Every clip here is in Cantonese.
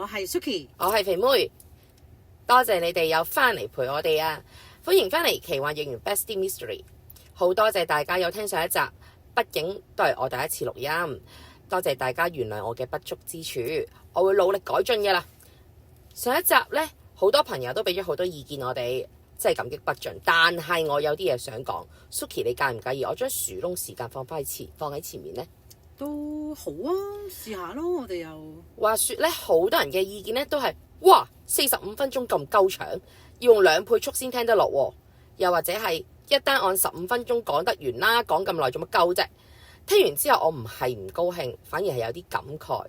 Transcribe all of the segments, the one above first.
我係 Suki，我係肥妹，多謝你哋有翻嚟陪我哋啊！歡迎翻嚟奇幻譯員 Bestie Mystery， 好多謝大家有聽上一集，畢竟都係我第一次錄音，多謝大家原諒我嘅不足之處，我會努力改進嘅啦。上一集呢，好多朋友都俾咗好多意見我哋，真係感激不盡。但係我有啲嘢想講 ，Suki 你介唔介意我將樹窿時間放喺前面呢？都好啊，試下咯，我哋又話說咧，好多人嘅意見咧都係，哇，45分鐘咁鳩長，要用2倍速先聽得落喎，又或者係一單案15分鐘講得完啦，講咁耐做乜鳩啫？聽完之後我唔係唔高興，反而係有啲感慨，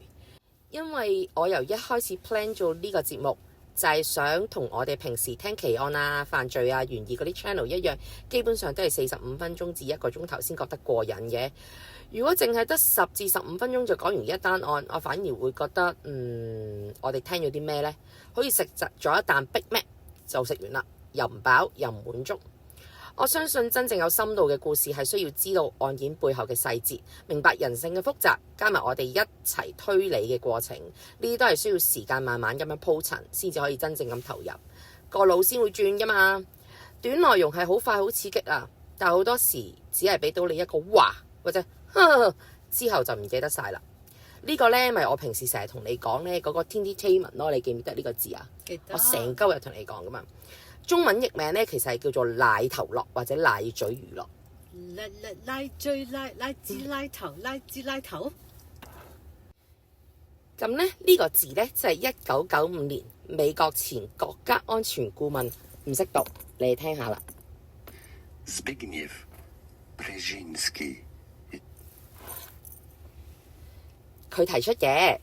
因為我由一開始 plan 做呢個節目，就係想同我哋平時聽奇案啊、犯罪啊、懸疑嗰啲 channel 一樣，基本上都係45分鐘至1個鐘頭先覺得過癮嘅。如果淨係得10至15分鐘就講完一單案，我反而會覺得，我哋聽咗啲咩呢？好似食咗一啖 Big Mac 就食完啦，又唔飽又唔滿足。我相信真正有深度嘅故事係需要知道案件背後嘅細節，明白人性嘅複雜，加埋我哋一齊推理嘅過程，呢啲都係需要時間慢慢咁樣鋪陳，先至可以真正咁投入，個腦先會轉噶嘛。短內容係好快好刺激啊，但好多時只係俾到你一個哇或者之後就唔記得晒啦。呢個呢咪我平時成日同你講呢嗰個 Tintytainment 咯，你記唔記得呢個字啊？記得。我成鳩日同你講噶嘛。中文譯名呢其實係叫做奶頭樂或者奶嘴娛樂。拉嘴拉枝拉頭拉枝拉頭。咁呢，呢個字呢，就係1995年美國前國家安全顧問，唔識讀，你哋聽下啦。Zbigniew Brzezinski。佢提出嘅，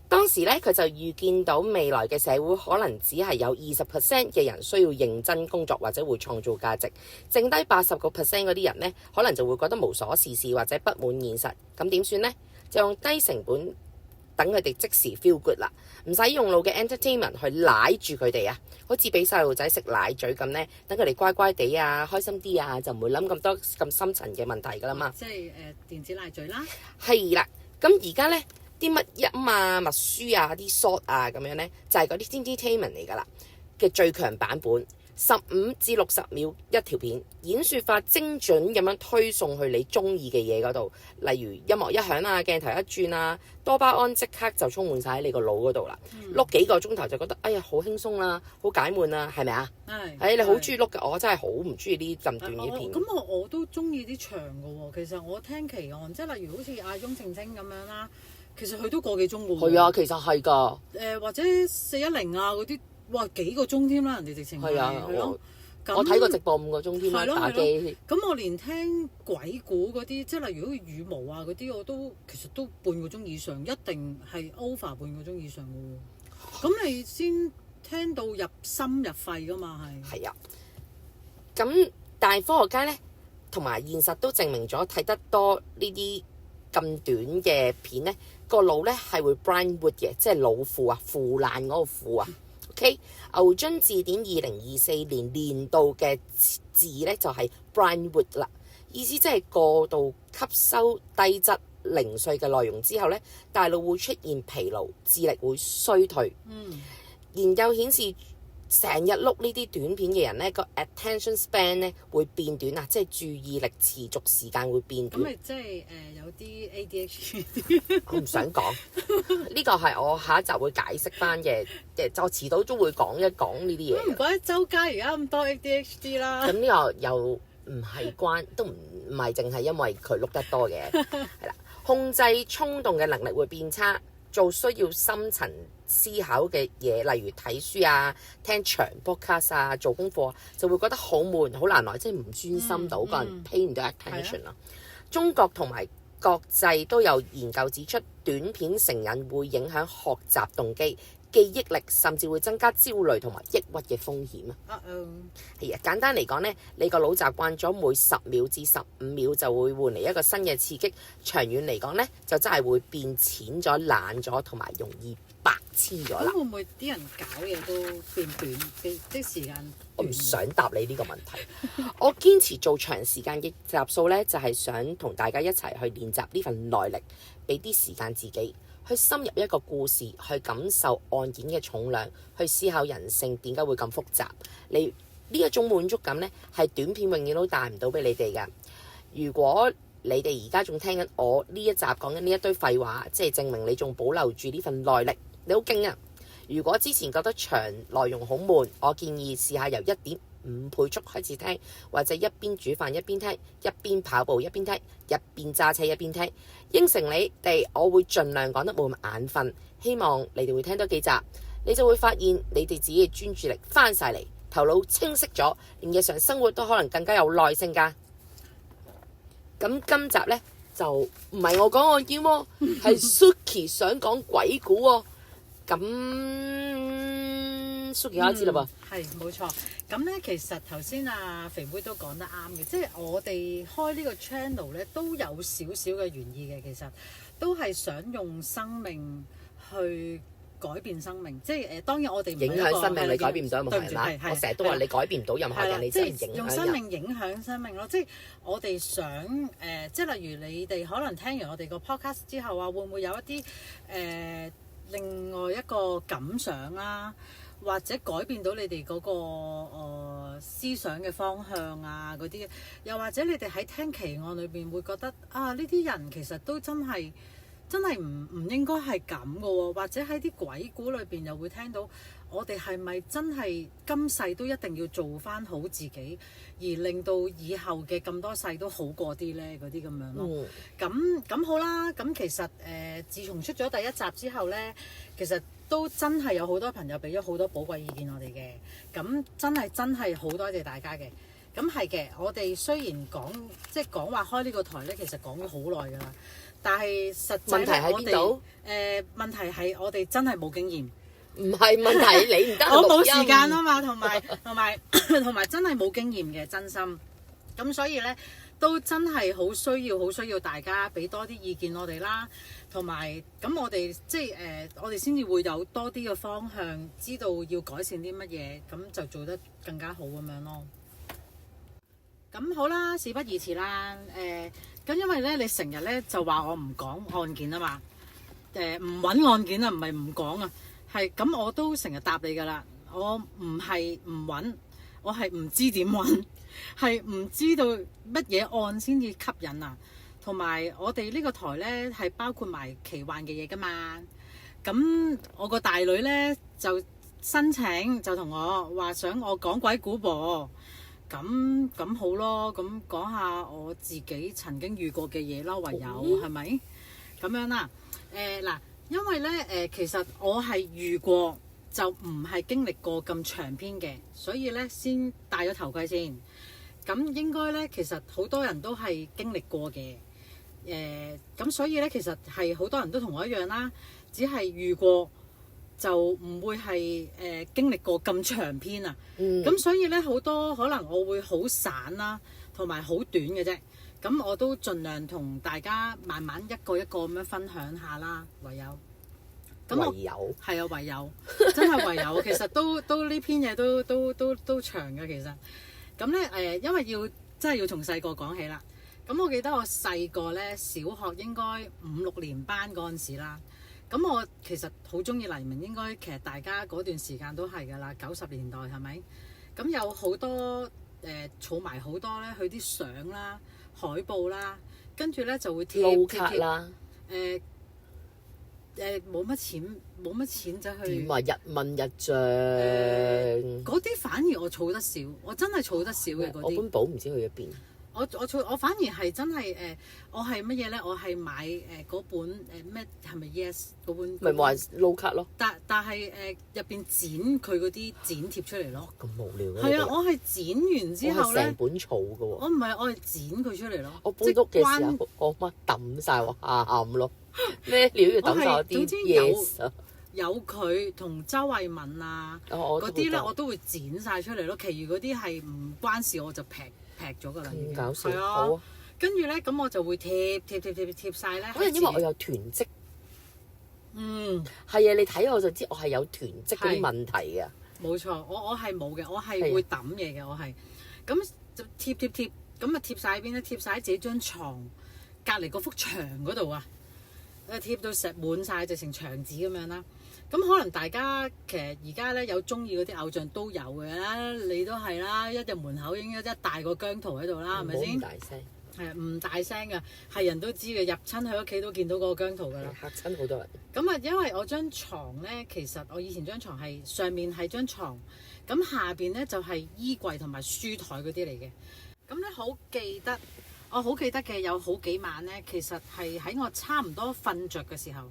當時咧佢就預見到未來嘅社會可能只係有20% 嘅人需要認真工作或者會創造價值，剩低80%嗰啲人咧可能就會覺得無所事事或者不滿現實。咁點算呢？就用低成本等佢哋即時 feel good 啦，唔使用腦嘅 entertainment 去奶住佢哋啊，好似俾細路仔食奶嘴咁呢，等佢哋乖乖地啊，開心啲啊，就唔會諗咁多咁深層嘅問題噶啦嘛。即係電子奶嘴啦。係啦，咁而家呢。啲乜音啊、默書啊、啲 short 啊咁樣呢，就係嗰啲 Tintytainment 嚟㗎啦嘅最強版本，15至60秒一條片，演說法精準咁樣推送去你中意嘅嘢嗰度，例如音樂一響啊、鏡頭一轉啊，多巴胺即刻就充滿晒喺你個腦嗰度啦。碌幾個鐘頭就覺得哎呀好輕鬆啦，好解悶啦，係咪啊？係。你好中意碌㗎，我真係好唔中意呢啲咁短嘅片。咁我都中意啲長㗎喎。其實我聽奇案，即係例如好似阿翁靜晶咁樣啦。其實佢都個幾鐘㗎喎。係啊，其實係㗎。或者410啊嗰啲，哇幾個鐘添啦，人哋直情係啊。我睇過直播5個鐘添啦，打機。咁我連聽鬼故嗰啲，即係例如好似羽毛啊嗰啲，我都其實都半個鐘以上，一定係 over 半個鐘以上㗎喎。咁你先聽到入心入肺㗎嘛係。係啊。咁但係科學家咧，同埋現實都證明咗睇得多呢啲咁短嘅片咧，個腦咧係會 brian wood 嘅，即係腦腐啊，腐爛嗰個腐啊。OK， 牛津字典2024年年度嘅字咧就係 brian wood 啦，意思即係過度吸收低質零碎嘅內容之後咧，大腦會出現疲勞，智力會衰退。研究顯示，成日碌呢啲短片嘅人呢，個 attention span 呢會變短啊，即係注意力持續時間會變短。咁咪即係有啲 ADHD。我唔想講，呢個係我下一集會解釋翻嘅，就遲早都會講一講呢啲嘢。唔怪得周街而家咁多 ADHD 啦。咁呢個又唔係都唔係淨係因為佢碌得多嘅，係啦，控制衝動嘅能力會變差。做需要深層思考嘅嘢，例如睇書啊、聽長 podcast 啊、做功課，就會覺得好悶、好難來，即係唔專心到，個人 pay 唔到 attention 啦。中國同埋國際都有研究指出，短片成癮會影響學習動機、記憶力，甚至會增加焦慮同埋抑鬱嘅風險啊。係啊，簡單嚟講呢，你個腦習慣咗每10秒至15秒就會換嚟一個新嘅刺激，長遠嚟講呢，就真係會變淺咗、懶咗同埋容易白痴咗啦。咁會唔會啲人搞嘢都變短，即時間？我唔想答你呢個問題。我堅持做長時間嘅集數呢，就係想同大家一齊去練習呢份耐力，俾啲時間自己。去深入一個故事，去感受案件嘅重量，去思考人性點解會咁複雜。你呢一種滿足感呢，係短片永遠都帶唔到俾你哋㗎。如果你哋而家仲聽緊我呢一集講緊呢一堆廢話，即係證明你仲保留住呢份耐力，你好勁啊！如果之前覺得長內容好悶，我建議試下由1.5倍速開始聽，或者一邊煮飯一邊聽，一邊跑步一邊聽，一邊揸車一邊聽。應承你哋，我會盡量講得冇咁眼瞓。希望你哋會聽多幾集，你就會發現你哋自己嘅專注力翻晒嚟，頭腦清晰咗，連日常生活都可能更加有耐性㗎。咁今集呢，就唔係我講案件喎，係 Suki 想講鬼故喎。咁 Suki 開始啦噃，係冇錯。咁咧，其實頭先阿肥妹都講得啱嘅，即係我哋開呢個 channel 咧，都有少少嘅原意嘅。其實都係想用生命去改變生命，即係當然我哋唔係影響生命，你改變唔到任何人啦。我成日都話你改變唔到任何人，你真係影響人。用生命影響生命咯，即係我哋想即係例如你哋可能聽完我哋個 podcast 之後啊，會唔會有一啲另外一個感想啦，或者改變到你哋嗰個思想嘅方向啊嗰啲，又或者你哋喺聽奇案裏邊會覺得啊，呢啲人其實都真係唔應該係咁嘅喎，或者喺啲鬼故裏邊又會聽到我哋係咪真係今世都一定要做翻好自己，而令到以後嘅咁多世都好過啲呢？嗰啲咁樣咯。咁好啦，咁其實自從出咗第一集之後呢，其實都真係有好多朋友俾咗好多寶貴意見我哋嘅，咁真係好多謝大家嘅。咁係嘅，我哋雖然講話開呢個台呢，其實講咗好耐㗎啦。但係實際問題喺邊度？問題係我哋真係冇經驗，唔係問題，你唔得。我冇時間啊嘛，同埋真係冇經驗嘅，真心。咁所以呢，都真係好需要大家俾多啲意見我哋啦，同埋咁我哋我哋先至會有多啲嘅方向，知道要改善啲乜嘢，咁就做得更加好咁樣咯。咁好啦，事不宜遲啦，咁因為咧，你成日咧就話我唔講案件啊嘛，唔揾案件啊，唔係唔講啊，係咁我都成日答你噶啦，我唔係唔揾，我係唔知點揾，係唔知道乜嘢案先至吸引啊，同埋我哋呢個台咧係包括埋奇幻嘅嘢噶嘛，咁我個大女咧就申請就同我話想我講鬼故噃。咁好咯，咁講下我自己曾經遇過嘅嘢啦，唯有係咪咁樣啦？嗱，因為咧其實我係遇過，就唔係經歷過咁長篇嘅，所以咧先戴咗頭盔先。咁應該咧，其實好多人都係經歷過嘅，咁所以咧其實係好多人都同我一樣啦，只係遇過。就唔會係經歷過咁長篇啊，咁所以咧好多可能我會好散啦，同埋好短嘅啫。咁我都盡量同大家慢慢一個一個咁樣分享下啦。唯有咁唯有係啊，唯有真係唯有。其實都呢篇嘢都長嘅其實。咁咧因為真係要從細個講起啦。咁我記得我細個咧，小學應該5、6年班嗰陣時啦。咁我其實好中意黎明，應該其實大家嗰段時間都係㗎啦，90年代係咪？咁有好多儲埋好多咧，佢啲相啦、海報啦，跟住咧就會貼卡啦。冇乜錢走去點啊？1蚊1張。嗰啲反而我儲得少，我真係儲得少嘅嗰啲。我本簿唔知去咗邊。我反而係真係我係乜嘢咧？我係買嗰本咩係咪 Yes 嗰本？咪冇人撈卡咯。但係入邊剪佢嗰啲剪貼出嚟咯。咁無聊嘅。係啊，我係剪完之後咧。我係成本儲嘅喎。我唔係，我係剪佢出嚟咯。我搬屋嘅時候，我媽抌晒我喊咯。咩料要抌晒我啲嘢？有佢同周慧敏啊嗰啲咧，我都會剪晒出嚟咯。其餘嗰啲係唔關事，我就劈咗㗎啦。已經搞笑，係啊。好啊。跟住咧，咁我就會貼晒咧。可能因為我有囤積。係啊，你睇我就知我係有囤積嗰啲問題嘅。冇錯，我係冇嘅，我係會抌嘢嘅，我係。咁就貼，咁啊貼晒喺邊咧？貼晒喺自己張床隔離嗰幅牆嗰度啊。貼到成滿晒，直成牆紙咁樣啦。咁可能大家其實而家咧有中意嗰啲偶像都有嘅啦，你都係啦，一入門口已經一大個姜濤喺度啦，係咪先？唔好咁大聲，係唔大聲㗎，係人都知嘅，入親喺屋企都見到嗰個姜濤㗎啦。嚇親好多人。咁啊，因為我張床咧，其實我以前張床係上面係張床，咁下邊咧就係衣櫃同埋書台嗰啲嚟嘅。咁咧好記得，我好記得嘅有好幾晚咧，其實係喺我差唔多瞓着嘅時候，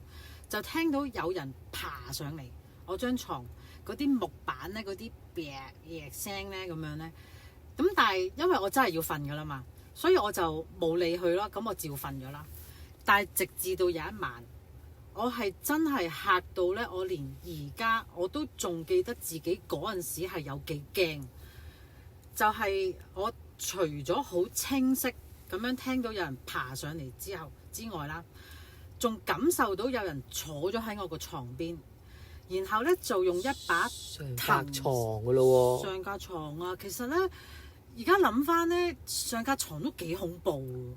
就聽到有人爬上嚟我張床嗰啲木板咧，嗰啲嘢聲咧咁樣咧。咁但係因為我真係要瞓㗎啦嘛，所以我就冇理佢咯。咁我照瞓咗啦。但係直至到有一晚，我係真係嚇到咧，我連而家我都仲記得自己嗰陣時係有幾驚。就係我除咗好清晰咁樣聽到有人爬上嚟之外啦，仲感受到有人坐咗喺我個床邊，然後咧就用一把上格床㗎咯喎。上格床啊，其實咧而家諗翻咧，上格床都幾恐怖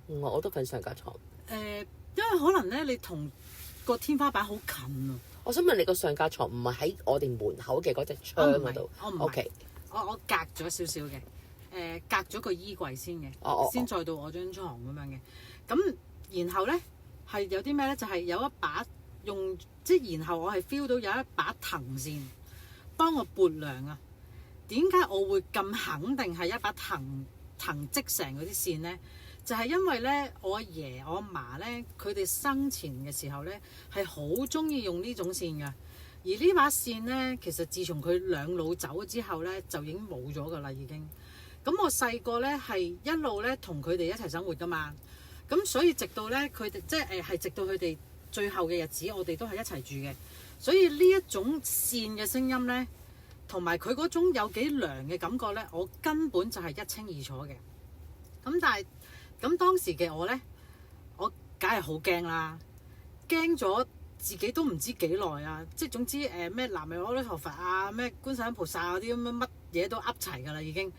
喎。我都瞓上格床。因為可能咧你同個天花板好近啊。我想問你個上格床唔係喺我哋門口嘅嗰隻窗嗰度？我唔係 OK，我隔咗少少嘅，隔咗個衣櫃先嘅，先再到我張床咁樣嘅。咁然後咧係有啲咩咧？就係有一把即係然後我係 feel 到有一把藤線幫我撥涼啊。點解我會咁肯定係一把藤織成嗰啲線咧？就係因為咧，我阿爺我阿嫲咧，佢哋生前嘅時候咧係好中意用呢種線㗎。而呢把線咧，其實自從佢兩老走咗之後咧，就已經冇咗㗎啦，已經。咁我細個咧係一路咧同佢哋一齊生活㗎嘛。咁所以直到咧佢哋即係直到佢哋最後嘅日子，我哋都係一齊住嘅。所以呢一種線嘅聲音咧，同埋佢嗰種有幾涼嘅感覺咧，我根本就係一清二楚嘅。咁當時嘅我咧，我梗係好驚啦，驚咗自己都唔知幾耐啊！即係總之咩南無阿彌陀佛啊，咩觀世音菩薩嗰啲咁樣乜嘢都噏齊㗎啦已經。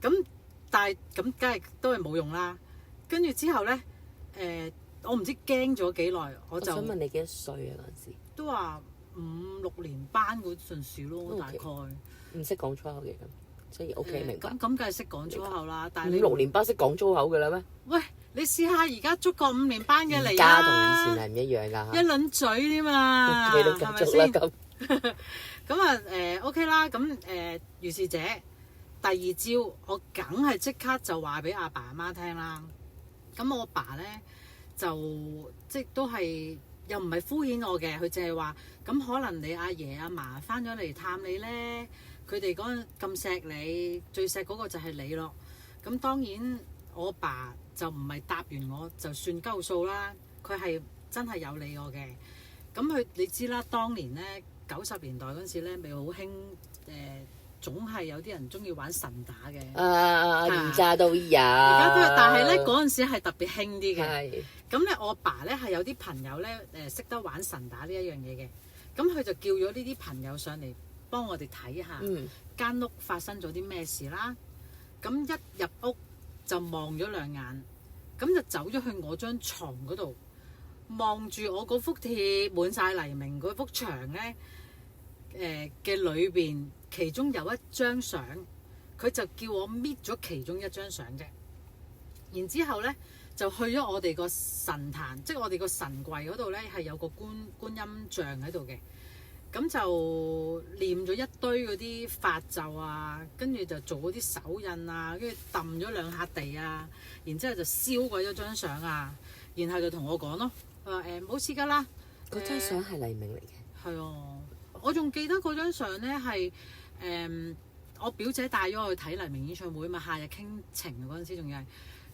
咁但係咁梗係都係冇用啦。跟住之後咧，我唔知驚咗幾耐，我就想問你幾多歲啊嗰陣時？都話5、6年班嗰陣時咯，大概。唔識講粗口嘅咁。所以 OK 明白。咁梗係識講粗口啦，但係你5、6年班識講粗口嘅啦咩？喂，你試下而家捉個5年班嘅嚟而家同以前係唔一樣㗎。一輪嘴添嘛，你都繼續啦咁。咁啊OK 啦，咁如是者第二朝我梗係即刻就話俾阿爸阿媽聽啦。咁我阿爸咧就即都係又唔係敷衍我嘅，佢淨係話咁可能你阿爺阿嫲翻咗嚟探你咧。佢哋嗰陣咁錫你，最錫嗰個就係你咯。咁當然我爸就唔係答完我就算鳩數啦，佢係真係有理我嘅。咁你知啦，當年咧90年代嗰陣時咧，咪好興總係有啲人中意玩神打嘅。而家都有。而家都有，但係咧嗰陣時係特別興啲嘅。係。咁咧我爸咧係有啲朋友咧識得玩神打呢一樣嘢嘅，咁佢就叫咗呢啲朋友上嚟。幫我哋睇下間屋發生咗啲咩事啦。咁一入屋就望咗2眼，咁就走咗去我張床嗰度，望住我嗰幅貼滿晒黎明嗰幅牆咧，嘅裏邊，其中有一張相，佢就叫我搣咗其中一張相啫。然之後咧就去咗我哋個神壇，即係我哋個神櫃嗰度咧係有個觀音像喺度嘅。咁就念咗一堆嗰啲法咒啊，跟住就做嗰啲手印啊，跟住揼咗2下地啊，然之後就燒鬼咗張相啊，然後就同我講咯，佢話冇事㗎啦。嗰張相係黎明嚟嘅。係啊，我仲記得嗰張相咧係我表姐帶咗我去睇黎明演唱會嘛，夏日傾情嗰陣時仲要係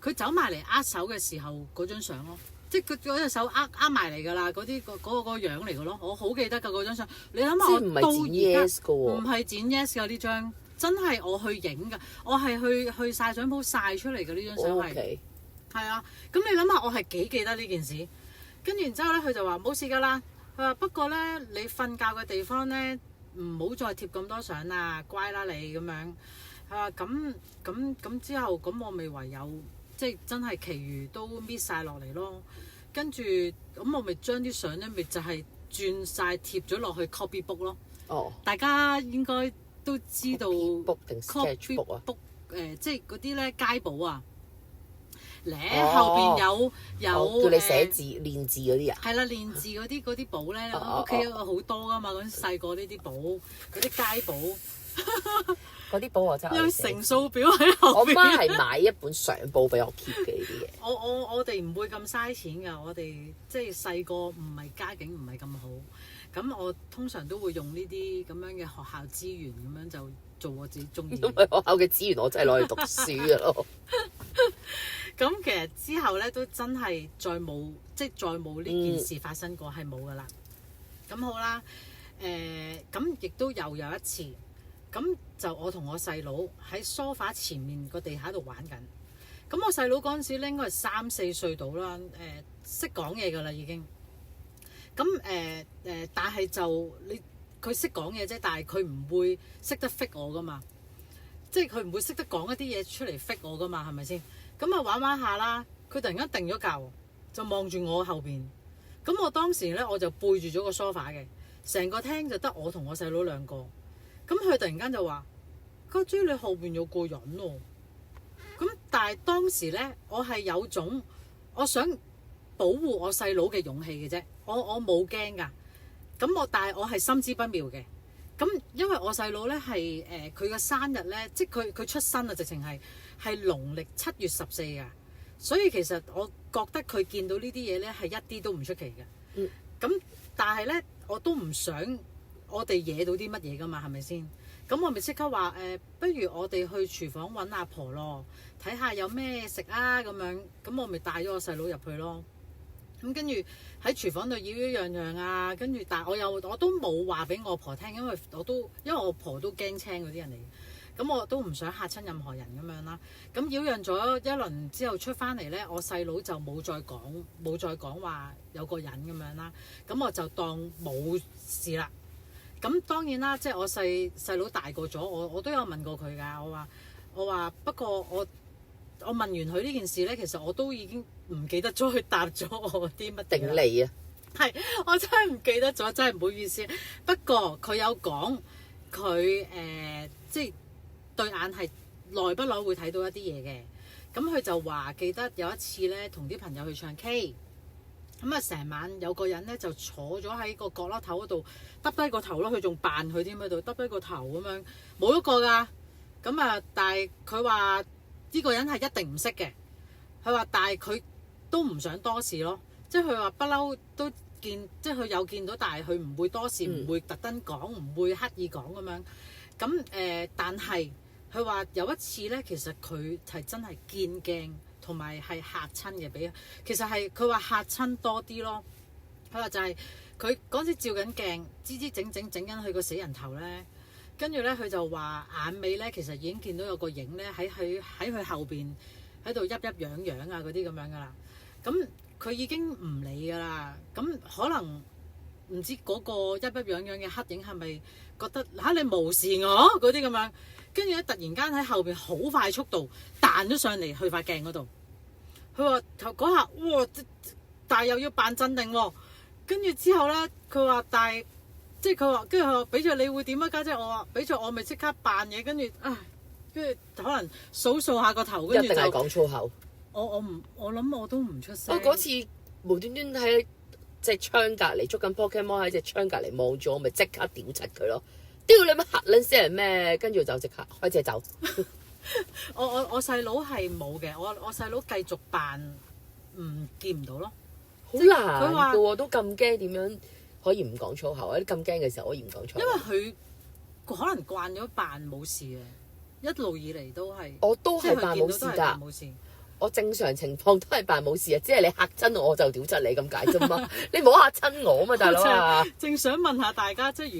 佢走埋嚟握手嘅時候嗰張相咯。即係佢嗰隻手握埋嚟㗎啦，嗰啲嗰個樣嚟㗎咯，我好記得㗎嗰張相。你諗下，我到而家唔係剪 yes 㗎呢張，真係我去影㗎，我係去曬相鋪曬出嚟㗎呢張相係。係。係啊，咁你諗下，我係幾記得呢件事？跟住然之後咧，佢就話冇事㗎啦。佢話不過咧，你瞓覺嘅地方咧，唔好再貼咁多相啦，乖啦你咁樣。佢話咁之後，咁我咪唯有。即係真係，其餘都搣晒落嚟咯。跟住咁我咪將啲相咧，咪就係轉晒貼咗落去 copybook 咯。哦，大家應該都知道 copybook 定 sketchbook 啊？即係嗰啲咧街簿啊，咧哦後邊有叫你寫字練字嗰啲啊？係啦，練字嗰啲簿咧，哦屋企有好多噶嘛，嗰啲細個呢啲簿，嗰啲街簿嗰啲簿我真係有愛寫乘數表喺後我媽邊。係買一本相簿俾我 keep 嘅呢啲嘢。我哋唔會咁嘥錢㗎，我哋即係細個唔係家境唔係咁好，咁我通常都會用呢啲咁樣嘅學校資源咁樣就做我自己中意因為學校嘅資源我真係攞嚟讀書嘅咯。咁其實之後咧都真係再冇呢件事發生過，係冇㗎啦。咁好啦，咁亦都有一次，咁就我同我細佬喺梳化前面個地下度玩緊。咁我細佬嗰陣時咧應該係3-4歲到啦，識講嘢㗎啦已經。咁但係就佢識講嘢啫，但係佢唔會識得 fit 我㗎嘛，即係佢唔會識得講一啲嘢出嚟 fit 我㗎嘛，係咪先？咁啊玩下啦，佢突然間定咗格，就望住我後邊。咁我當時咧我就背住咗個 sofa 嘅，成個廳就得我同我細佬兩個。咁佢突然間就話：家姐你後邊有個人喎。咁但係當時咧，我係有種我想保護我細佬嘅勇氣嘅啫，我冇驚㗎。咁但係我係心知不妙嘅。咁因為我細佬咧係佢嘅生日咧，即係佢出生啊，直情係農曆7月14㗎，所以其實我覺得佢見到呢啲嘢咧係一啲都唔出奇嘅。咁但係咧我都唔想我哋惹到啲乜嘢㗎嘛，係咪先？咁我咪即刻話不如我哋去廚房揾阿婆咯，睇下有咩食啊咁樣。咁我咪帶咗我細佬入去咯。咁跟住喺廚房度擾擾攘攘啊，跟住但係我都冇話俾我婆聽，因為我婆都驚青嗰啲人嚟嘅，咁我都唔想嚇親任何人咁樣啦。咁擾攘咗一輪之後出翻嚟咧，我細佬就冇再講話有個人咁樣啦。咁我就當冇事啦。咁當然啦，即係我細佬大個咗，我都有問過佢㗎。我話不過我問完佢呢件事咧，其實我都已經唔記得咗佢答咗我啲乜定你啊！係，我真係唔記得咗，真係唔好意思。不過佢有講佢即係對眼係耐不耐會睇到一啲嘢嘅。咁佢就話記得有一次咧，同啲朋友去唱 K。咁啊，成晚有個人咧就坐咗喺個角落頭嗰度，耷低個頭咯。佢仲扮佢添喺度，耷低個頭咁樣，冇一個㗎。咁啊，但係佢話呢個人係一定唔識嘅。佢話，但係佢都唔想多事咯。即係佢話不嬲都見，即係佢有見到，但係佢唔會多事，唔會特登講，唔會刻意講咁樣。咁但係佢話有一次咧，其實佢係真係見鏡。同埋係嚇親嘅，其實係佢話嚇親多啲咯。佢話就係佢嗰陣時照緊鏡，支整緊佢個死人頭咧，跟住咧佢就話眼尾咧其實已經見到有個影咧喺佢後邊喺度鬱癢啊嗰啲咁樣噶啦。咁佢已經唔理噶啦。咁可能唔知嗰個鬱癢嘅黑影係咪覺得你無視我嗰啲咁樣，跟住咧突然間喺後邊好快速度彈咗上嚟去塊鏡嗰度。佢話嗰下哇，但係又要扮鎮定喎。跟住之後咧，佢話但係即係佢話，跟住佢話俾咗你會點啊家姐？我話俾咗我咪即刻扮嘢，跟住跟住可能數下個頭，跟住就一定係講粗口。我諗我都唔出聲。我嗰次無端端喺隻窗隔離捉緊 Pokemon 喺隻窗隔離望住我，咪即刻屌柒佢咯！屌你乜嚇撚死人咩？跟住就即刻開車走。我細佬係冇嘅，我細佬繼續扮見唔到咯。好難㗎喎，都咁驚，點樣可以唔講粗口啊？啲咁驚嘅時候可以唔講粗口。因為佢可能慣咗扮冇事啊，一路以嚟都係。我都係扮冇事㗎。我正常情況都係扮冇事啊，只係你嚇親我就屌柒你咁解啫嘛。你唔好嚇親我啊嘛，大佬啊！正想問下大家，即係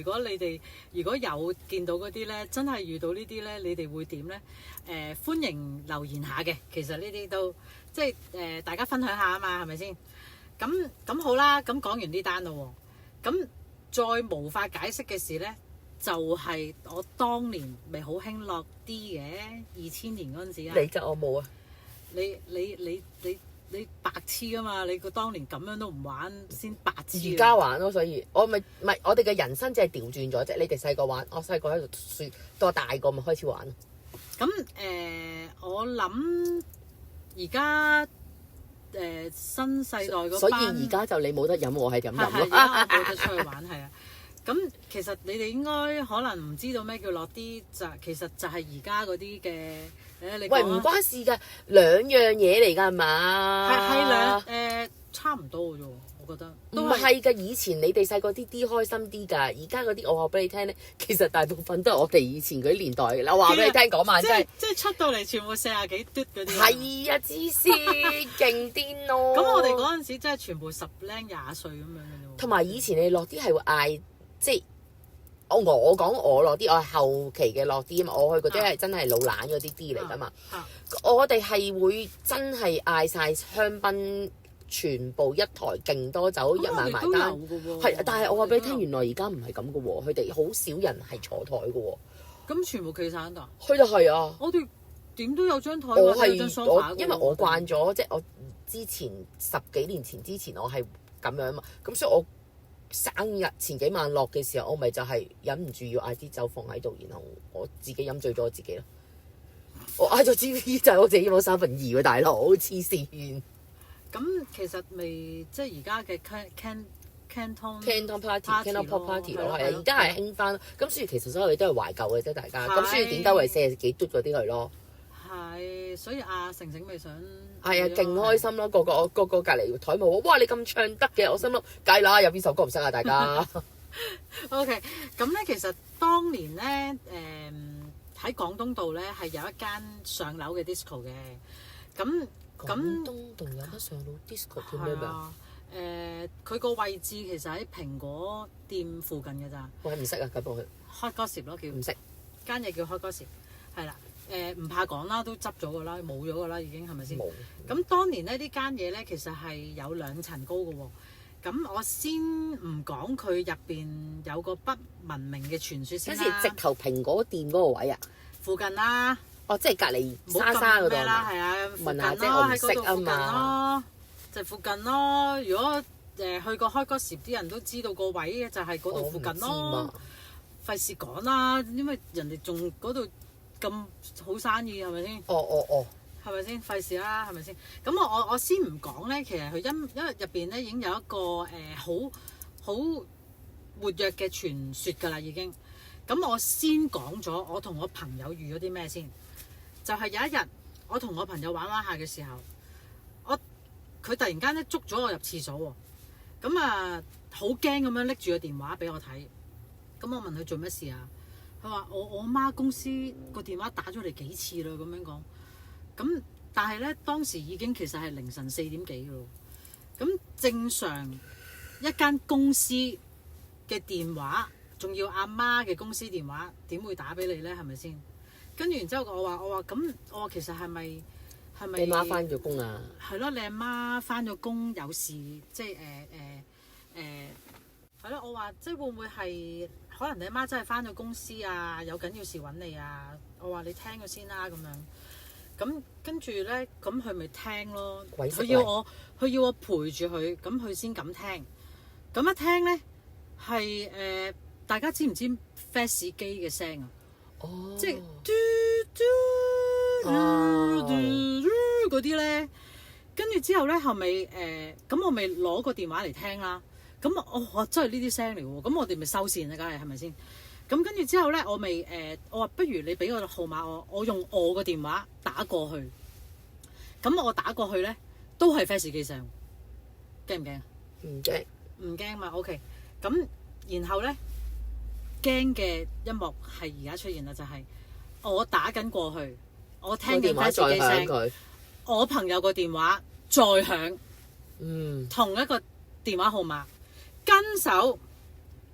如果有見到嗰啲咧，真係遇到呢啲咧，你哋會點咧？歡迎留言下嘅。其實呢啲都即係大家分享下啊嘛，係咪先？咁好啦，咁講完呢單咯喎，咁再無法解釋嘅事咧，就係我當年咪好興落啲嘅2000年嗰陣時啊。你㗎我冇啊。你你白痴啊嘛！你個當年咁樣都唔玩先白痴。而家玩咯，所以我唔係我哋嘅人生只係調轉咗啫。你哋細個玩，我細個喺度説，到我大個咪開始玩。咁我諗而家新世代嗰班，所以而家就你冇得飲，我係咁飲咯。而家我冇得出去玩係啊。咁其實你哋應該可能唔知道咩叫落啲，其實就係而家嗰啲嘅你喂，唔關事㗎，兩樣嘢嚟㗎係嘛？係差唔多嘅啫，我覺得。唔係㗎，以前你哋細個啲開心啲㗎，而家嗰啲我話俾你聽咧，其實大部分都係我哋以前嗰啲年代嘅啦。我話俾你聽嗰晚真係，即係出到嚟全部40幾嘟嗰啲。係啊，黐線，勁癲咯！咁我哋嗰陣時真係全部10零20歲咁樣嘅啫。同埋以前你落啲係會嗌，即係我講我落啲，我係後期嘅落啲啊嘛，我去嗰啲係真係老懶嗰啲啲嚟㗎嘛。我哋係會真係嗌晒香檳。全部一台勁多酒一晚埋單，係，但係我話俾你聽，原來而家唔係咁嘅喎，佢哋好少人係坐台嘅喎。咁全部企晒喺度？佢就係啊！我哋點都有張台，我係因為我慣咗，即係我之前10幾年前之前我係咁樣嘛，咁所以我生日前幾晚落嘅時候，我咪就係忍唔住要嗌啲酒放喺度，然後我自己飲醉咗我自己咯。我嗌咗支就係我自己攞2/3喎，大佬黐線。咁其實未即係而家嘅 Canton Party Pop Party 咯，係啊，而家係興翻，咁所以其實所有嘢都係懷舊嘅啫，大家。咁所以點解為40幾嘟嗰啲去咯？係，所以阿成成咪想係啊，勁開心咯！個個隔離台咪話：哇，你咁唱得嘅！我心諗，梗係啦，有邊首歌唔識啊？大家。OK，咁咧其實當年咧喺廣東道咧係有一間上樓嘅 disco 嘅，咁。廣東道有得上到 disco 叫咩名？佢個位置其實喺蘋果店附近嘅咋。我係唔識啊，咁我去。Hot Gossip 咯，叫唔識間嘢叫 Hot Gossip，係啦。唔怕講啦，都執咗噶啦，冇咗噶啦，已經係咪先？冇。咁當年咧呢間嘢咧，其實係有2層高嘅喎。咁我先唔講佢入邊有個不文明嘅傳說先啦。嗰時直頭蘋果店嗰個位啊？附近啦。哦，即係隔離莎莎嗰度啦，係啊，問下啫，我唔識啊嘛。就附近咯。如果去過開嗰時，啲人都知道個位就係嗰度附近咯。費事講啦，因為人哋仲嗰度咁好生意係咪先？哦。係咪先？費事啦，係咪先？咁我先唔講咧，其實佢因為入邊咧已經有一個好活躍嘅傳說㗎啦，已經。咁我先講咗，我同我朋友遇咗啲咩先？就係有一日，我同我朋友玩下嘅時候，佢突然間咧捉咗我入廁所喎，咁啊好驚咁樣拎住個電話俾我睇，咁我問佢做咩事啊？佢話我媽公司個電話打咗嚟幾次啦，咁樣講，咁但係咧當時已經其實係凌晨4點幾咯，咁正常一間公司嘅電話，仲要阿媽嘅公司電話，點會打俾你咧？係咪先？跟住然之後，我話其實係咪你媽翻咗工啊？係咯，你阿媽翻咗工有事，即係係咯。我話即係會唔會係可能你阿媽真係翻咗公司啊？有緊要事揾你啊？我話你聽咗先啦，咁樣。咁跟住咧，咁佢咪聽咯。佢要我陪住佢，咁佢先敢聽。咁一聽咧係大家知唔知 fax 機嘅聲啊？哦，即係嘟嗰啲咧，跟住之後咧後尾咁我咪攞個電話嚟聽啦。咁我真係呢啲聲嚟喎，咁我哋咪收線啦，梗係咪先？咁跟住之後咧，我話不如你俾個號碼我用我個電話打過去。咁我打過去咧都係 fax 機聲，驚唔驚？唔驚嘛 ，OK。咁然後咧。驚嘅一幕係而家出現啦，就係我打緊過去，我聽緊 fax 機聲，我朋友個電話再響，同一個電話號碼，跟手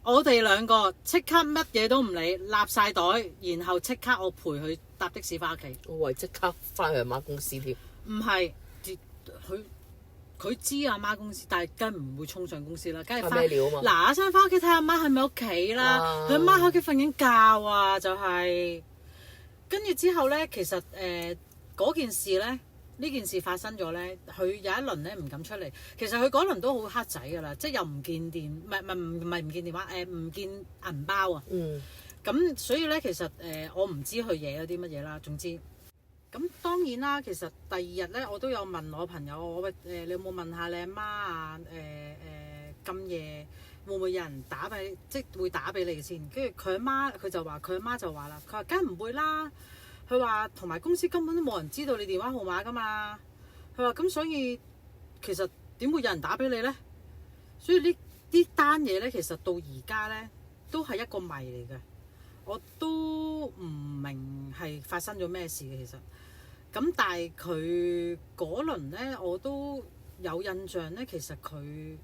我哋兩個即刻乜嘢都唔理，立晒袋，然後即刻我陪佢搭的士翻屋企。我為即刻翻去阿媽公司添。唔係，佢知阿媽公司，但係梗唔會衝上公司啦，梗係翻嗱聲翻屋企睇阿媽係咪屋企啦。佢阿媽喺屋企瞓緊覺啊，就係跟住之後咧，其實嗰件事咧呢件事發生咗咧，佢有一輪咧唔敢出嚟。其實佢嗰輪都好黑仔㗎啦，即係又唔見電，唔係唔見電話，唔見銀包啊。咁所以咧，其實我唔知佢惹咗啲乜嘢啦。總之，咁當然啦，其實第二日咧，我都有問我朋友，你有冇問下你阿媽啊？咁夜會唔會有人打俾，即係會打俾你先？跟住佢阿媽，佢阿媽就話啦，佢話梗係唔會啦。佢話同埋公司根本都冇人知道你電話號碼㗎嘛。佢話咁所以其實點會有人打俾你咧？所以呢單嘢咧，其實到而家咧都係一個謎嚟嘅。我都唔明係發生咗咩事嘅其實。咁但係佢嗰輪咧，我都有印象咧，其實佢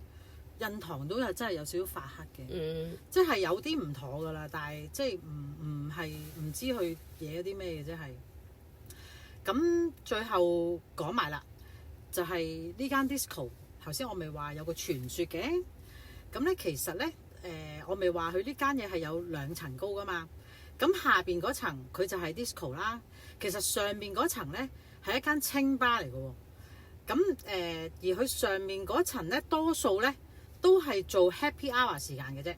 印堂都係真係有少少發黑嘅，即係有啲唔妥㗎啦。但係即係唔知佢惹咗啲咩嘅啫係。咁最後講埋啦，就係呢間 disco 頭先我咪話有個傳說嘅。咁咧其實咧我咪話佢呢間嘢係有2層高㗎嘛。咁下邊嗰層佢就係 disco 啦。其實上面嗰層咧係一間清吧嚟嘅喎。咁而佢上面嗰層咧多數咧都係做 happy hour 時間嘅啫。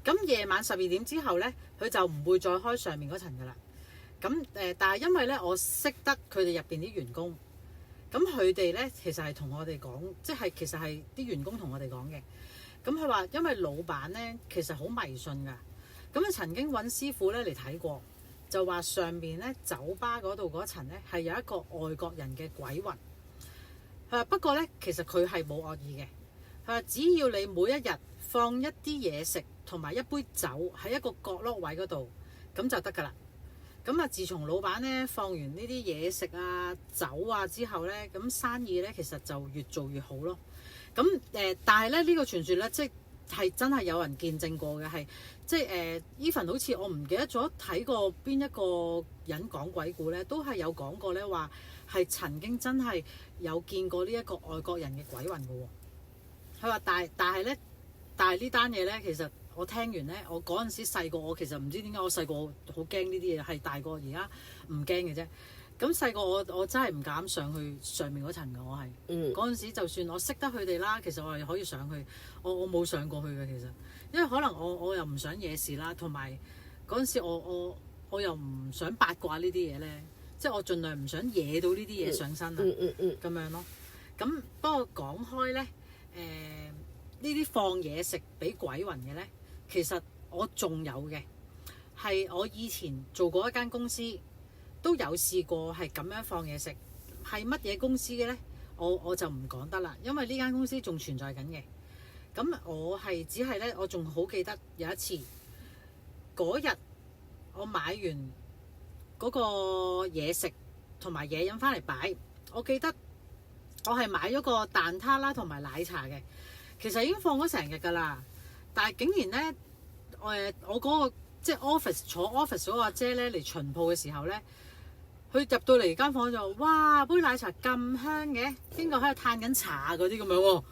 咁夜晚12點之後咧，佢就唔會再開上面嗰層㗎啦。咁但係因為咧我識得佢哋入邊啲員工，咁佢哋咧其實係同我哋講，即係其實係啲員工同我哋講嘅。咁佢話因為老闆咧其實好迷信㗎。咁佢曾經揾師傅咧嚟睇過，就話上面咧酒吧嗰度嗰層咧係有一個外國人嘅鬼魂。佢話不過咧其實佢係冇惡意嘅。佢話只要你每一日放一啲嘢食同埋一杯酒喺一個角落位嗰度，咁就得㗎啦。咁啊，自從老闆咧放完呢啲嘢食啊、酒啊之後咧，咁生意咧其實就越做越好咯。咁但係咧呢個傳說咧，即係真係有人見證過嘅，係即係even 好似我唔記得咗睇過邊一個人講鬼故咧，都係有講過咧話係曾經真係有見過呢一個外國人嘅鬼魂嘅喎。佢話但係呢單嘢咧，其實我聽完咧，我嗰陣時細個，我其實唔知點解我細個好驚呢啲嘢，係大個而家唔驚嘅啫。咁細個我真係唔敢上去上面嗰層嘅，我係嗰陣時就算我識得佢哋啦，其實我係可以上去，我冇上過去嘅其實，因為可能我又唔想惹事啦，同埋嗰陣時我又唔想八卦呢啲嘢咧，即係我盡量唔想惹到呢啲嘢上身啊，咁樣咯。咁不過講開咧，呢啲放嘢食俾鬼魂嘅咧，其實我仲有嘅，係我以前做過一間公司。都有試過係咁樣放嘢食，係乜嘢公司嘅咧？我就唔講得啦，因為呢間公司仲存在緊嘅。咁我係只係咧，我仲好記得有一次嗰日我買完嗰個嘢食同埋嘢飲翻嚟擺，我記得我係買咗個蛋撻啦同埋奶茶嘅，其實已經放咗成日㗎啦，但係竟然咧我嗰個即係 office 坐 office 嗰個阿姐咧嚟巡鋪嘅時候咧。佢入到嚟間房就哇杯奶茶咁香嘅，邊個喺度嘆緊茶嗰啲咁樣喎？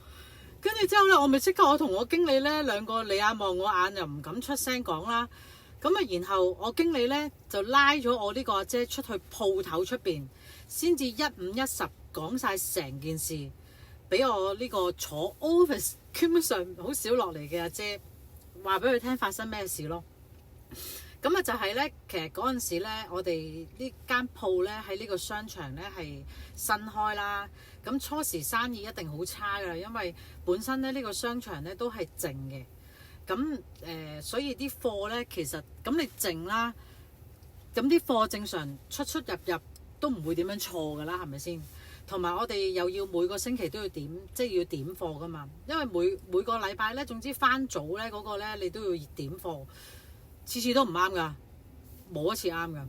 跟住之後咧，我咪即刻我同我經理咧兩個你眼望我眼，又唔敢出聲講啦。咁啊，然後我經理咧就拉咗我呢個阿姐出去鋪頭出邊，先至1:5:10講晒成件事，俾我呢個坐 office 基本上好少落嚟嘅阿姐話俾佢聽發生咩事咯。咁啊就係咧，其實嗰陣時咧，我哋呢間鋪咧喺呢個商場咧係新開啦。咁初時生意一定好差㗎，因為本身咧呢個商場咧都係靜嘅。咁所以啲貨咧其實咁你靜啦，咁啲貨正常出入都唔會點樣錯㗎啦，係咪先？同埋我哋又要每個星期都要點，即係要點貨㗎嘛。因為每個禮拜咧，總之返早咧嗰個咧，你都要點貨。次次都唔啱㗎，冇一次啱㗎。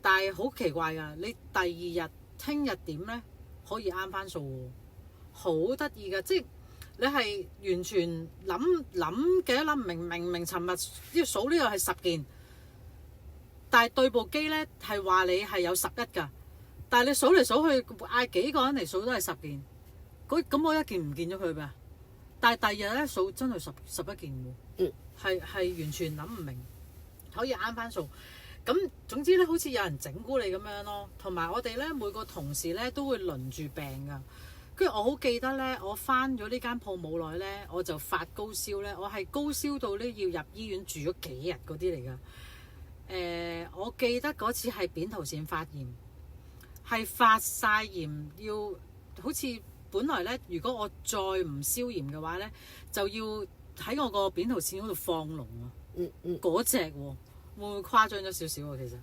但係好奇怪㗎，你第二日、聽日點咧可以啱翻數喎，好得意㗎。即係你係完全諗幾多諗明尋日要數呢個係10件，但係對部機咧係話你係有11㗎，但係你數嚟數去嗌幾個人嚟數都係10件，咁我一件唔見咗佢咩？但係第二日咧數真係11件喎，係完全諗唔明。可以啱翻數，咁總之咧，好似有人整蠱你咁樣咯。同埋我哋咧每個同事咧都會輪住病噶。跟住我好記得咧，我翻咗呢間鋪冇耐咧，我就發高燒咧，我係高燒到咧要入醫院住咗幾日嗰啲嚟噶。我記得嗰次係扁桃腺發炎，係發晒炎，要好似本來咧，如果我再唔消炎嘅話咧，就要喺我個扁桃腺嗰度放膿啊！嗰隻喎，會唔會誇張咗少少啊？其實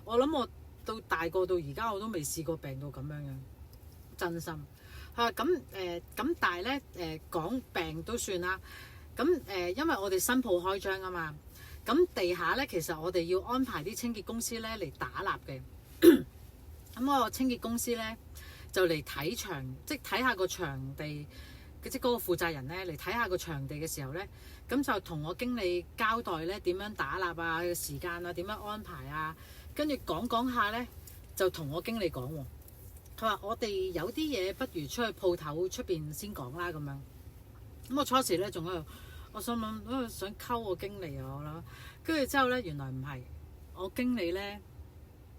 我諗我到大個到而家我都未試過病到咁樣樣，真心嚇咁咁，但係咧講病都算啦。咁因為我哋新鋪開張啊嘛。咁地下咧，其實我哋要安排啲清潔公司咧嚟打蠟嘅。咁個清潔公司咧就嚟睇場，即係睇下個場地，即係嗰個負責人咧嚟睇下個場地嘅時候咧，咁就同我經理交代咧點樣打蠟啊、時間啊、點樣安排啊，跟住講下咧就同我經理講喎。佢話我哋有啲嘢不如出去鋪頭出邊先講啦咁樣。咁我初時咧仲喺度。我心諗，想溝我經理啊！我諗，跟住之後咧，原來唔係我經理咧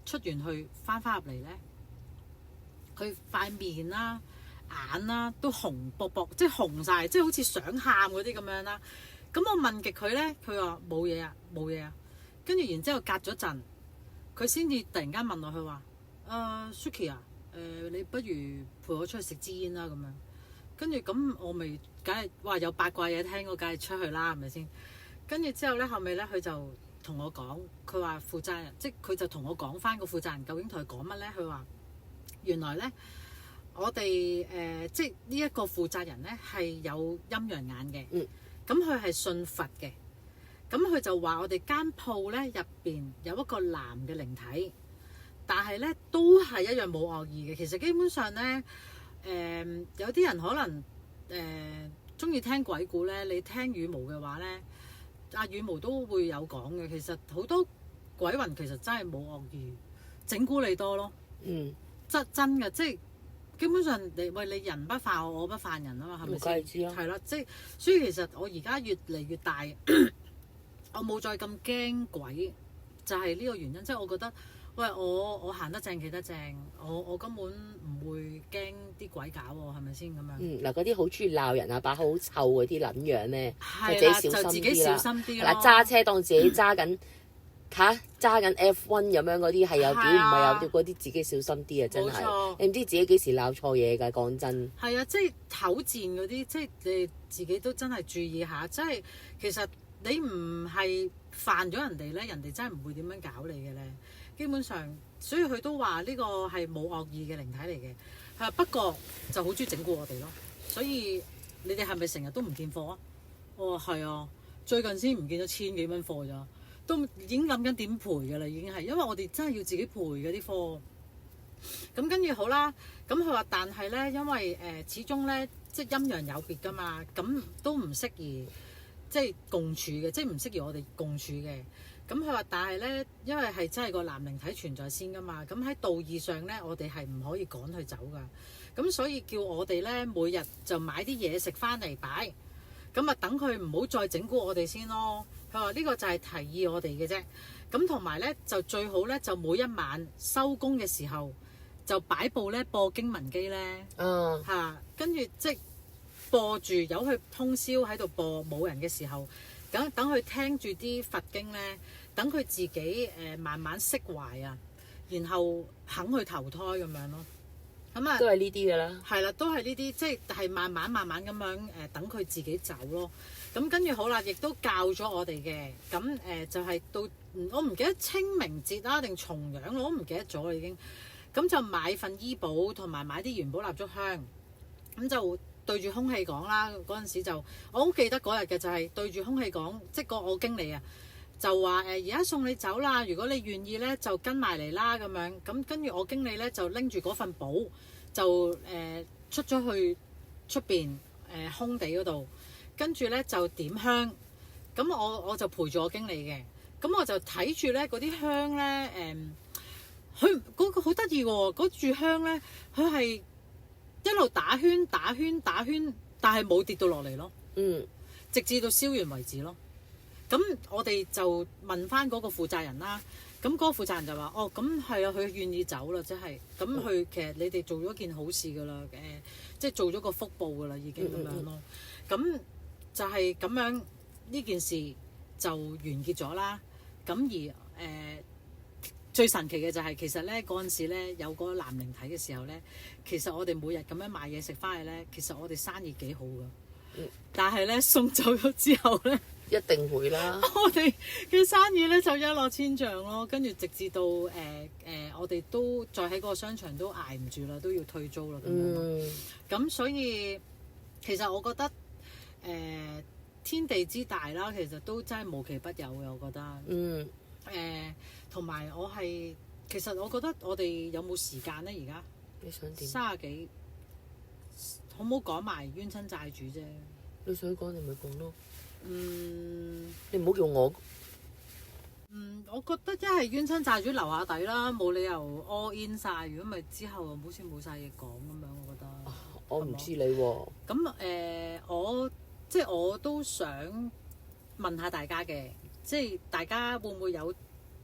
出完去翻入嚟咧，佢塊面啦、眼啦都紅卜卜，即係紅晒，即係好似想喊嗰啲咁樣啦。咁我問極佢咧，佢話冇嘢啊，冇嘢啊。跟住然之後隔咗陣，佢先至突然間問我，佢話：Suki 啊，你不如陪我出去食支煙啦咁樣。跟住咁我咪梗係話有八卦嘢聽，我梗係出去啦，係咪先？跟住之後咧，後尾咧佢就同我講，佢話負責人，即係佢就同我講翻個負責人究竟同佢講乜咧？佢話原來咧我哋即係呢一個負責人咧係有陰陽眼嘅，咁佢係信佛嘅，咁佢就話我哋間鋪咧入邊有一個男嘅靈體，但係咧都係一樣冇惡意嘅。其實基本上咧。有啲人可能中意聽鬼故咧，你聽羽毛嘅話咧，阿羽毛都會有講嘅。其實好多鬼魂其實真係冇惡意，整蠱你多咯。真嘅，即係基本上你人不犯我，我不犯人啊嘛，係咪先？係啦，即係所以其實我而家越嚟越大，我冇再咁驚鬼，就係呢個原因。即係我覺得。喂，我行得正企得正，我根本唔會驚啲鬼搞喎，係咪先咁樣？嗱，嗰啲好中意鬧人啊，把口好臭嗰啲撚樣咧，就自己小心啲啦。嗱，揸車當自己揸緊揸緊 F1 咁樣嗰啲係有屌，唔係有屌嗰啲，自己小心啲啊！真係，你唔知自己幾時鬧錯嘢㗎，講真。係啊，即係口賤嗰啲，即係你自己都真係注意下。即係其實你唔係犯咗人哋咧，人哋真係唔會點樣搞你嘅咧。基本上，所以佢都話呢個係冇惡意嘅靈體嚟嘅。係不過就好中意整蠱我哋咯。所以你哋係咪成日都唔見貨啊？我話係啊，最近先唔見咗千幾蚊貨咋，都已經諗緊點賠㗎啦。已經係因為我哋真係要自己賠嘅啲貨。咁跟住好啦，咁佢話但係咧，因為始終咧即係陰陽有別㗎嘛，咁都唔適宜即係共處嘅，即係唔適宜我哋共處嘅。咁佢話，但係咧，因為係真係個男靈體存在先噶嘛，咁喺道義上咧，我哋係唔可以趕佢走噶。咁所以叫我哋咧，每日就買啲嘢食翻嚟擺，咁啊等佢唔好再整蠱我哋先咯。佢話呢個就係提議我哋嘅啫。咁同埋咧，就最好咧，就每一晚收工嘅時候就擺部咧播經文機咧，跟住即係播住由佢通宵喺度播，冇人嘅時候，等佢聽住啲佛經咧。等佢自己慢慢釋懷啊，然後肯去投胎咁樣咯。咁啊，都係呢啲㗎啦。係啦，都係呢啲，即係慢慢咁樣等佢自己走咯。咁跟住好啦，亦都教咗我哋嘅。咁就係到我唔記得清明節啦定重陽，我都唔記得咗啦已經。咁就買份醫寶同埋買啲元寶蠟燭香，咁就對住空氣講啦。嗰陣時就我好記得嗰日嘅就係對住空氣講，即係我經理啊。就話而家送你走啦，如果你願意咧，就跟埋嚟啦咁樣。咁跟住我經理咧就拎住嗰份簿，就出咗去出邊空地嗰度，跟住咧就點香。咁我就陪住我經理嘅，咁我就睇住咧嗰啲香咧佢嗰個好得意喎，嗰炷香咧佢係一路打圈，但係冇跌到落嚟咯。直至到燒完為止咯。咁我哋就問翻嗰個負責人啦，咁嗰個負責人就話：哦，咁係啊，佢願意走啦，即係咁佢其實你哋做咗件好事㗎啦，即係做咗個福報㗎啦，已經咁樣咯。咁就係咁樣呢件事就完結咗啦。咁而最神奇嘅就係其實咧嗰陣時咧有個男靈體嘅時候咧，其實我哋每日咁樣買嘢食翻去咧，其實我哋生意幾好㗎。但係咧送走咗之後咧。一定會啦。我哋嘅生意咧就一落千丈咯，跟住直至到我哋都再喺嗰個商場都捱唔住啦，都要退租啦咁樣。咁所以其實我覺得天地之大啦，其實都真係無奇不有嘅，我覺得。同埋其實我覺得我哋有冇時間咧？而家你想點？30幾，好唔好講埋冤親債主啫？你想講你咪講咯。你唔好叫我。我覺得一係冤親債主留下底啦，冇理由 all in 晒。如果咪之後好似冇晒嘢講咁樣，我覺得。我唔知你喎。咁我都想問下大家嘅，即係大家會唔會有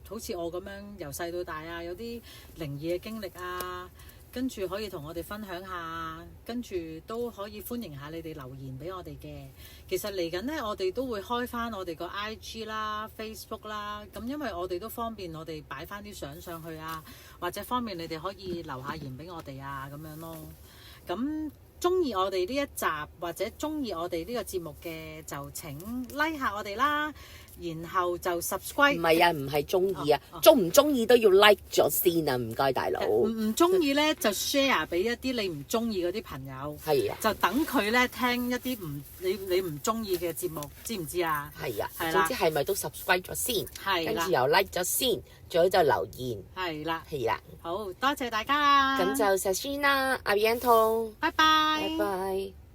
好似我咁樣由細到大啊，有啲靈異嘅經歷啊？跟住可以同我哋分享下，跟住都可以歡迎下你哋留言俾我哋嘅。其實嚟緊呢，我哋都會開翻我哋個 IG 啦、Facebook 啦。咁因為我哋都方便我哋擺翻啲相上去啊，或者方便你哋可以留下言俾我哋啊，咁樣咯。咁中意我哋呢一集或者中意我哋呢個節目嘅，就請 like 下我哋啦。然後就 subscribe。唔係啊，唔係中意啊，中唔中意都要 like 咗先啊，唔該大佬。唔中意咧就 share 俾一啲你唔中意嗰啲朋友。係啊。就等佢咧聽一啲你唔中意嘅節目，知唔知啊？係啊。係啦。總之係咪都 subscribe 咗先？係啦。跟住又 like 咗先，最好就留言。係啦。係啦。好多謝大家啦。咁就 Sashina，阿 Bianto。拜拜。拜拜。